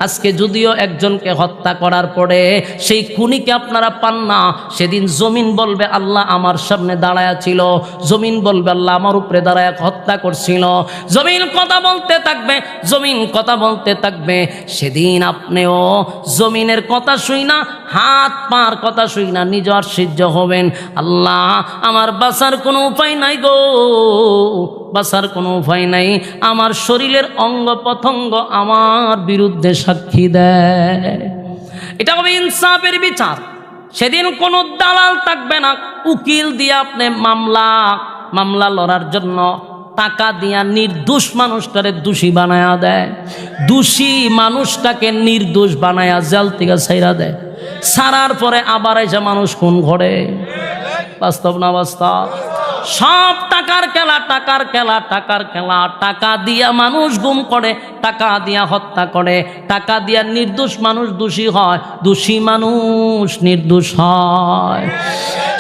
আজকে যদিও একজনকে হত্যা করার পরে সেই খুনিকে আপনারা পান না, সেদিন জমিন বলবে, আল্লাহ আমার সামনে দাঁড়ায়া ছিল। জমিন বলবে, আল্লাহ আমার উপরে দাঁড়ায় হত্যা করছিল। জমিন কথা বলতে থাকবে, জমিন কথা বলতে থাকবে। সেদিন আপনিও জমিনের কথা শুই না, হাত পার কথা শুই না, নিজ আশ্চর্য হবেন, আল্লাহ আমার বাঁচার কোনো উপায় নাই গো, বাঁচার কোনো উপায় নাই। আমার শরীরের অঙ্গ প্রত্যঙ্গ আমার বিরুদ্ধে সাক্ষী দেয়। এটা হবে ইনসাফের বিচার। সেদিন কোনো দালাল থাকবে না, উকিল দিয়ে আপনি মামলা লড়ার জন্য টাকা দিয়া নির্দোষ মানুষটারে দোষী বানায়া দেয়, দোষী মানুষটাকে নির্দোষ বানায়া জেল থেকে ছাইরা দেয়, ছাড়ার পরে আবার এসে মানুষ খুন করে। বাস্তব না বাস্তব? সব টাকার খেলা, টাকার খেলা, টাকার খেলা। টাকা দিয়া মানুষ গুম করে, টাকা দিয়া হত্যা করে, টাকা দিয়া নির্দোষ মানুষ দোষী হয়, দোষী মানুষ নির্দোষ হয়।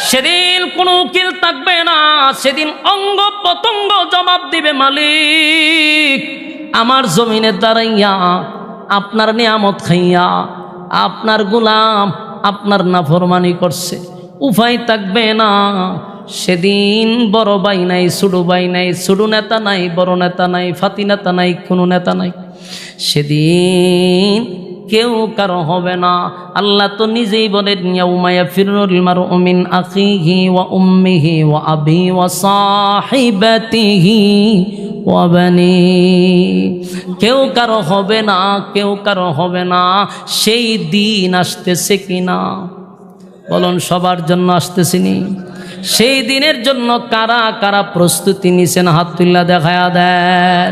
সেদিন কোনো উকিল থাকবে না, সেদিন অঙ্গ প্রত্যঙ্গ জবাব দিবে, মালিক আমার জমিনে দাঁড়াইয়া আপনার নিয়ামত খাইয়া আপনার গোলাম আপনার নাফরমানি করছে, উপায় থাকবে না। সেদিন বড় ভাই নাই, ছোট ভাই নাই, ছোট নেতা নাই, বড় নেতা নাই, ফাতি নেতা নাই, কোনো নেতা নাই। সেদিন কেউ কারো হবে না। আল্লাহ তো নিজেই বলেন, ইয়াউমা ইয়াফিরুল মারউ মিন আখিহি ওয়া উম্মিহি ওয়া আবি ওয়া সাহিবাতিহি ওয়া বানি। কেউ কারো হবে না, কেউ কারো হবে না। সেই দিন আসতেছে কিনা বলুন? সবার জন্য আসতেছিনি? সেই দিনের জন্য কারা কারা প্রস্তুতি নিছেন হাত তুল্লা দেখায়া দেন।